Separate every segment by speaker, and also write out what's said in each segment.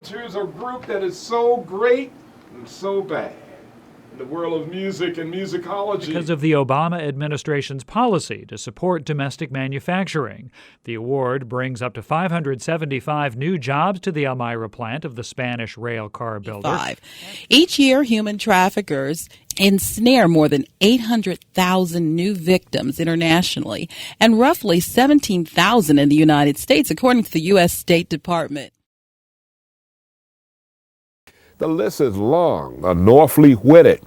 Speaker 1: Here's a group that is so great and so bad in the world of music and musicology.
Speaker 2: Because of the Obama administration's policy to support domestic manufacturing. The award brings up to 575 new jobs to the Elmira plant of the Spanish rail car builder.
Speaker 3: Each year, human traffickers ensnare more than 800,000 new victims internationally and roughly 17,000 in the United States, according to the U.S. State Department.
Speaker 4: The list is long. Northley Whitted,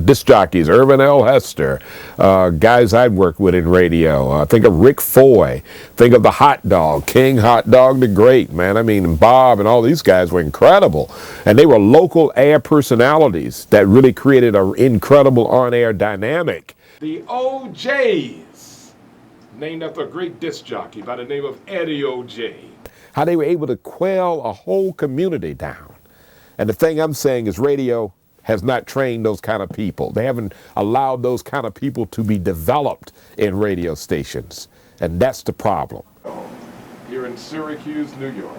Speaker 4: disc jockeys, Irvin L. Hester, guys I've worked with in radio. Think of Rick Foy. Think of the Hot Dog, King Hot Dog the Great, man. I mean, Bob and all these guys were incredible. And they were local air personalities that really created an incredible on-air dynamic.
Speaker 1: The OJs, named after a great disc jockey by the name of Eddie OJ.
Speaker 4: How they were able to quell a whole community down. And the thing I'm saying is radio has not trained those kind of people. They haven't allowed those kind of people to be developed in radio stations. And that's the problem.
Speaker 1: Here in Syracuse, New York.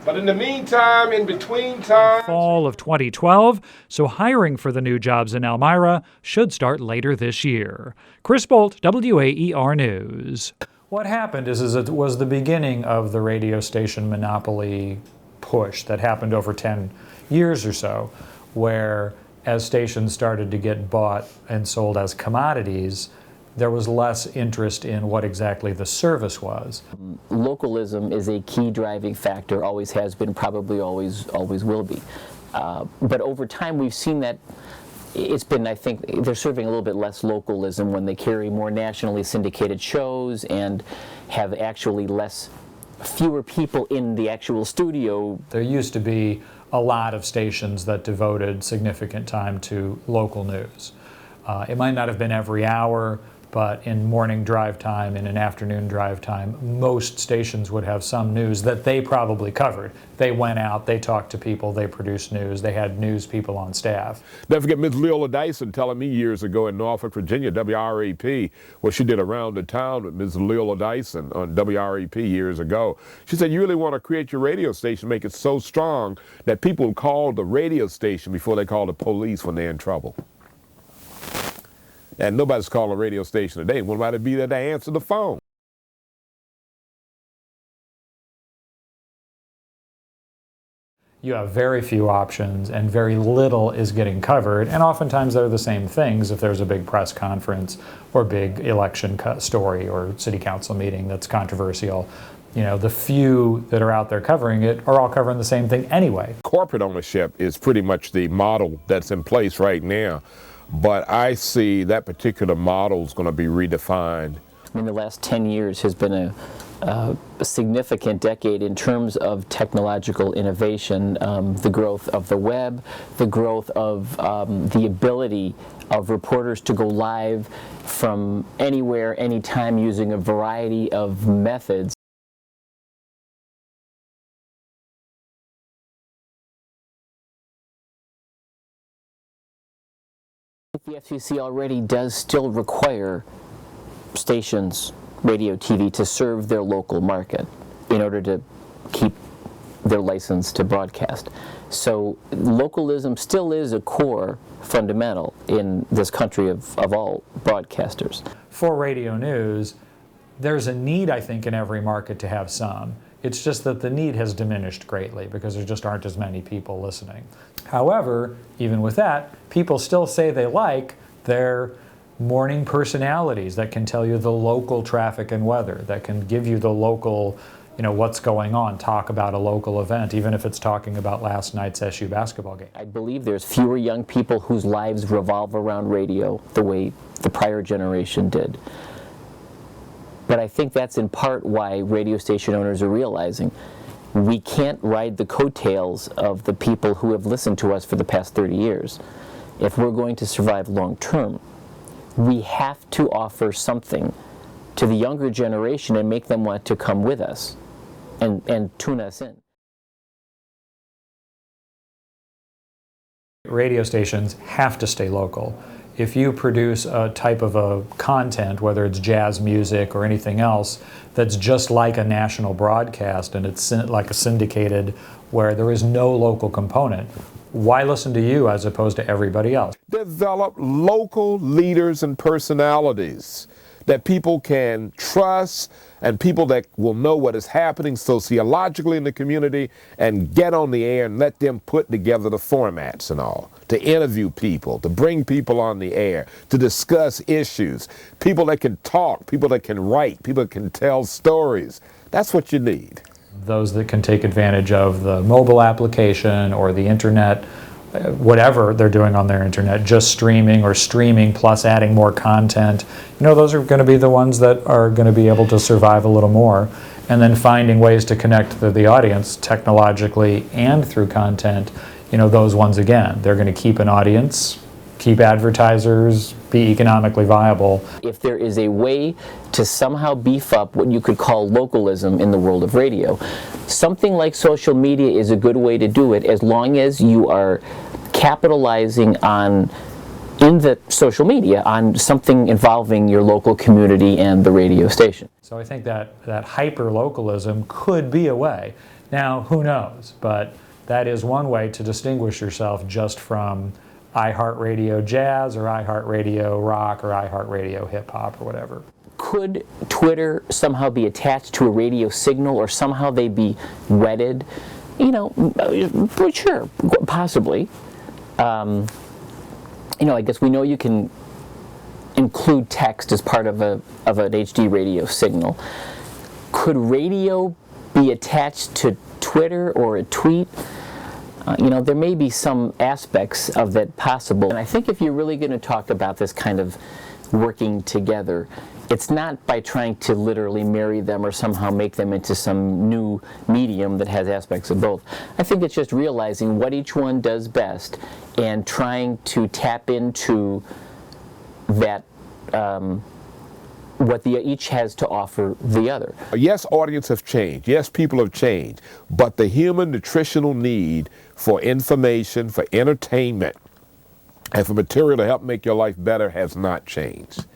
Speaker 1: But in the meantime, in between time...
Speaker 2: Fall of 2012, so hiring for the new jobs in Elmira should start later this year. Chris Bolt, WAER News. What happened is it was the beginning of the radio station monopoly push that happened over 10 years or so, where as stations started to get bought and sold as commodities, there was less interest in what exactly the service was.
Speaker 5: Localism is a key driving factor, always has been, probably always will be. But over time we've seen that it's been, I think, they're serving a little bit less localism when they carry more nationally syndicated shows and have actually fewer people in the actual studio.
Speaker 2: There used to be a lot of stations that devoted significant time to local news. It might not have been every hour, but in morning drive time, in an afternoon drive time, most stations would have some news that they probably covered. They went out, they talked to people, they produced news, they had news people on staff.
Speaker 4: Never forget Ms. Leola Dyson telling me years ago in Norfolk, Virginia, WRAP, well, she did Around the Town with Ms. Leola Dyson on WRAP years ago. She said, you really want to create your radio station, make it so strong that people call the radio station before they call the police when they're in trouble. And nobody's calling a radio station today. Nobody be there to answer the phone.
Speaker 2: You have very few options and very little is getting covered, and oftentimes they're the same things. If there's a big press conference or big election story or city council meeting that's controversial, you know, the few that are out there covering it are all covering the same thing anyway.
Speaker 4: Corporate ownership is pretty much the model that's in place right now. But I see that particular model is going to be redefined.
Speaker 5: I mean, the last 10 years has been a significant decade in terms of technological innovation, the growth of the web, the growth of the ability of reporters to go live from anywhere, anytime, using a variety of methods. The FCC already does still require stations, radio, TV, to serve their local market in order to keep their license to broadcast. So localism still is a core fundamental in this country of all broadcasters.
Speaker 2: For radio news, there's a need, I think, in every market to have some. It's just that the need has diminished greatly because there just aren't as many people listening. However, even with that, people still say they like their morning personalities that can tell you the local traffic and weather, that can give you the local, you know, what's going on, talk about a local event, even if it's talking about last night's SU basketball game.
Speaker 5: I believe there's fewer young people whose lives revolve around radio the way the prior generation did. But I think that's in part why radio station owners are realizing we can't ride the coattails of the people who have listened to us for the past 30 years. If we're going to survive long term, we have to offer something to the younger generation and make them want to come with us and tune us in.
Speaker 2: Radio stations have to stay local. if you produce a type of a content, whether it's jazz music or anything else, that's just like a national broadcast and it's like a syndicated where there is no local component, why listen to you as opposed to everybody else?
Speaker 4: Develop local leaders and personalities that people can trust and people that will know what is happening sociologically in the community and get on the air and let them put together the formats and all, to interview people, to bring people on the air, to discuss issues, people that can talk, people that can write, people that can tell stories. That's what you need.
Speaker 2: Those that can take advantage of the mobile application or the internet, whatever they're doing on their internet, just streaming or streaming plus adding more content, those are going to be the ones that are going to be able to survive a little more. And then finding ways to connect to the audience technologically and through content, those ones again, they're going to keep an audience, keep advertisers, be economically viable.
Speaker 5: If there is a way to somehow beef up what you could call localism in the world of radio, something like social media is a good way to do it, as long as you are capitalizing on, in the social media, on something involving your local community and the radio station.
Speaker 2: So I think that hyper-localism could be a way. Now, who knows? But that is one way to distinguish yourself just from iHeartRadio Jazz or iHeartRadio Rock or iHeartRadio Hip Hop or whatever.
Speaker 5: Could Twitter somehow be attached to a radio signal, or somehow they be wedded? Sure, possibly. I guess we know you can include text as part of an HD radio signal. Could radio be attached to Twitter or a tweet? There may be some aspects of that possible. And I think if you're really going to talk about this kind of working together, it's not by trying to literally marry them or somehow make them into some new medium that has aspects of both. I think it's just realizing what each one does best and trying to tap into that, what each has to offer the other.
Speaker 4: Yes, audience have changed. Yes, people have changed. But the human nutritional need for information, for entertainment, and for material to help make your life better has not changed.